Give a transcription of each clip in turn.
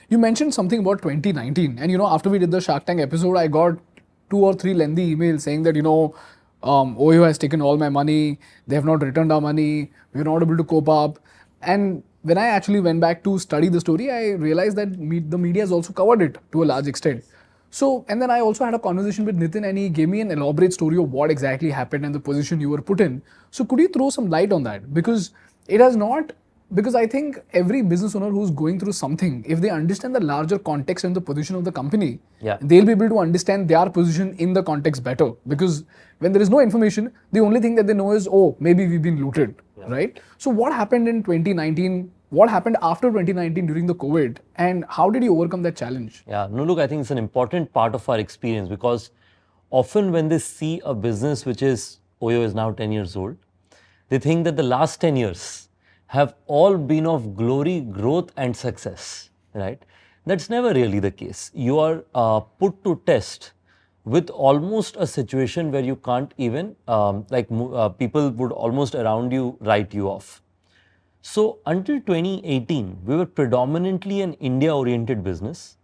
You mentioned something about 2019, and after we did the Shark Tank episode, I got 2 or 3 lengthy emails saying that Oyo has taken all my money, they have not returned our money, we're not able to cope up. And when I actually went back to study the story, I realized that the media has also covered it to a large extent. So, and then I also had a conversation with Nitin, and he gave me an elaborate story of what exactly happened and the position you were put in. So, could you throw some light on that? Because it has not, because I think every business owner who's going through something, if they understand the larger context and the position of the company, they'll be able to understand their position in the context better. Because when there is no information, the only thing that they know is, oh, maybe we've been looted, right? So, what happened in 2019? What happened after 2019 during the COVID, and how did you overcome that challenge? Yeah, no, look, I think it's an important part of our experience, because often when they see a business which is, Oyo is now 10 years old, they think that the last 10 years have all been of glory, growth and success, right? That's never really the case. You are put to test with almost a situation where you can't even, people would almost around you write you off. So until 2018, we were predominantly an India-oriented business.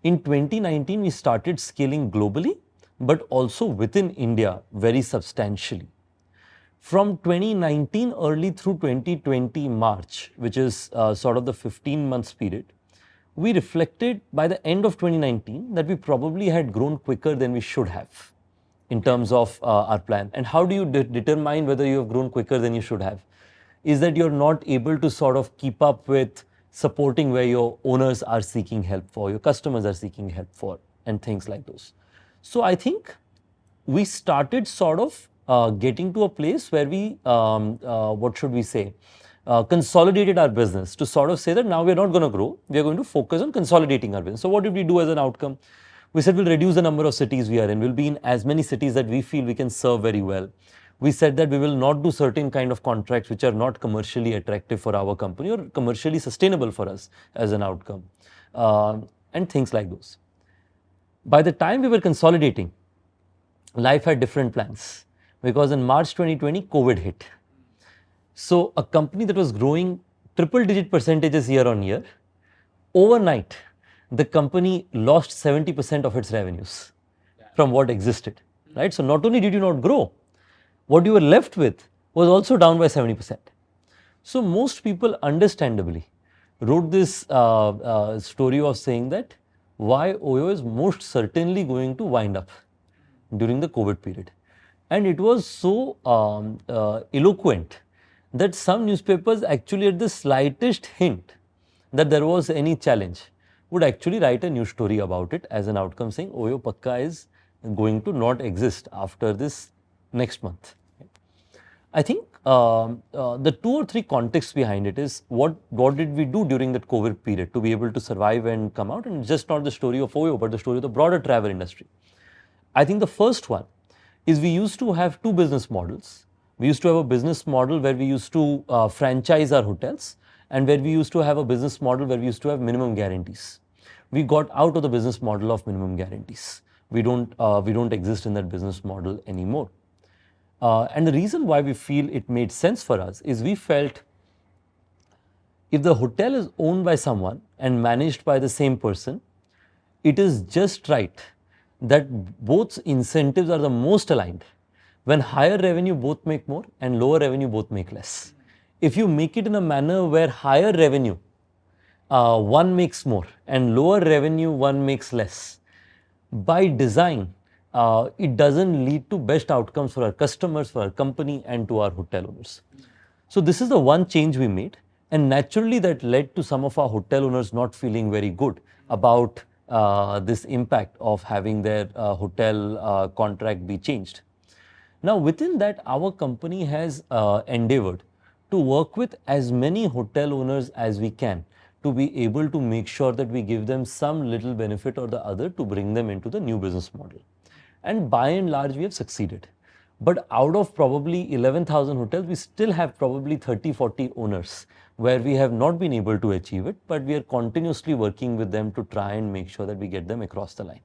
In 2019, we started scaling globally, but also within India very substantially. From 2019 early through 2020 March, which is sort of the 15 months period, we reflected by the end of 2019 that we probably had grown quicker than we should have in terms of our plan. And how do you determine whether you have grown quicker than you should have? Is that you're not able to sort of keep up with supporting where your owners are seeking help for, your customers are seeking help for, and things like those. So I think we started sort of getting to a place where we, consolidated our business to sort of say that now we're not going to grow, we're going to focus on consolidating our business. So what did we do as an outcome? We said we'll reduce the number of cities we are in, we'll be in as many cities that we feel we can serve very well. We said that we will not do certain kind of contracts which are not commercially attractive for our company or commercially sustainable for us as an outcome, and things like those. By the time we were consolidating, life had different plans, because in March 2020, COVID hit. So a company that was growing triple-digit percentages year on year, overnight, the company lost 70% of its revenues from what existed, right? So not only did you not grow, what you were left with was also down by 70%. So most people understandably wrote this story of saying that why Oyo is most certainly going to wind up during the COVID period. And it was so eloquent that some newspapers actually at the slightest hint that there was any challenge would actually write a news story about it as an outcome, saying Oyo Pakka is going to not exist after this next month. I think the 2 or 3 contexts behind it is what did we do during that COVID period to be able to survive and come out, and just not the story of Oyo, but the story of the broader travel industry. I think the first one is we used to have 2 business models. We used to have a business model where we used to franchise our hotels, and where we used to have a business model where we used to have minimum guarantees. We got out of the business model of minimum guarantees. We don't exist in that business model anymore. And the reason why we feel it made sense for us is we felt if the hotel is owned by someone and managed by the same person, it is just right that both incentives are the most aligned. When higher revenue both make more and lower revenue both make less. If you make it in a manner where higher revenue one makes more and lower revenue one makes less, by design it doesn't lead to best outcomes for our customers, for our company and to our hotel owners. So this is the one change we made, and naturally that led to some of our hotel owners not feeling very good about this impact of having their hotel contract be changed. Now within that, our company has endeavored to work with as many hotel owners as we can to be able to make sure that we give them some little benefit or the other to bring them into the new business model. And by and large, we have succeeded. But out of probably 11,000 hotels, we still have probably 30-40 owners where we have not been able to achieve it, but we are continuously working with them to try and make sure that we get them across the line.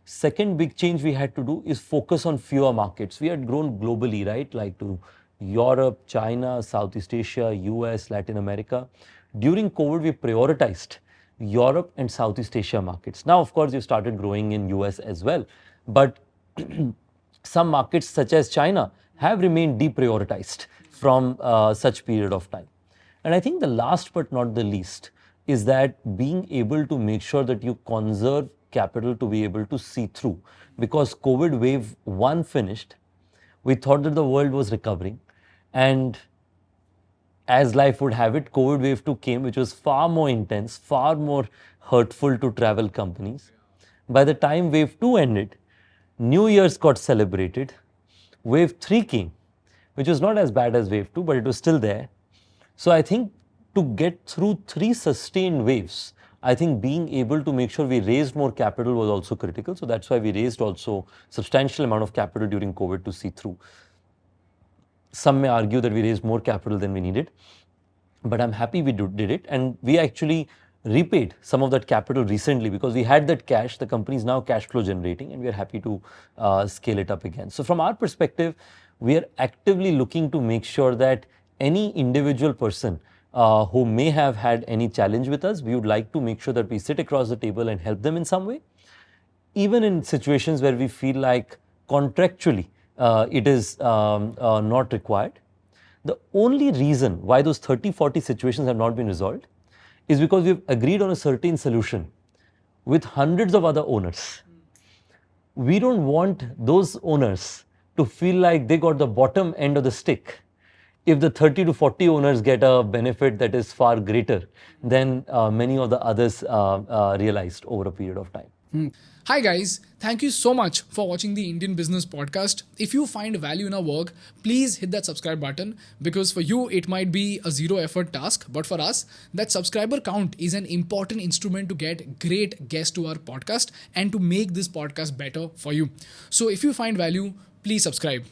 Second big change we had to do is focus on fewer markets. We had grown globally, right? Like to Europe, China, Southeast Asia, US, Latin America. During COVID, we prioritized Europe and Southeast Asia markets. Now, of course, you started growing in US as well, but some markets such as China have remained deprioritized from such period of time. And I think the last but not the least is that being able to make sure that you conserve capital to be able to see through. Because COVID wave 1 finished, we thought that the world was recovering, and as life would have it, COVID wave 2 came, which was far more intense, far more hurtful to travel companies. By the time wave 2 ended, New Year's got celebrated, wave 3 came, which was not as bad as wave 2, but it was still there. So I think to get through 3 sustained waves, I think being able to make sure we raised more capital was also critical. So that's why we raised also substantial amount of capital during COVID to see through. Some may argue that we raised more capital than we needed, but I'm happy we did it. And we actually repaid some of that capital recently because we had that cash. The company is now cash flow generating, and we are happy to scale it up again. So from our perspective, we are actively looking to make sure that any individual person who may have had any challenge with us, we would like to make sure that we sit across the table and help them in some way. Even in situations where we feel like contractually it is not required. The only reason why those 30, 40 situations have not been resolved is because we've agreed on a certain solution with hundreds of other owners. We don't want those owners to feel like they got the bottom end of the stick if the 30 to 40 owners get a benefit that is far greater than many of the others realized over a period of time. Hi guys, thank you so much for watching the Indian Business Podcast. If you find value in our work, please hit that subscribe button, because for you it might be a zero effort task, but for us that subscriber count is an important instrument to get great guests to our podcast and to make this podcast better for you. So if you find value, please subscribe.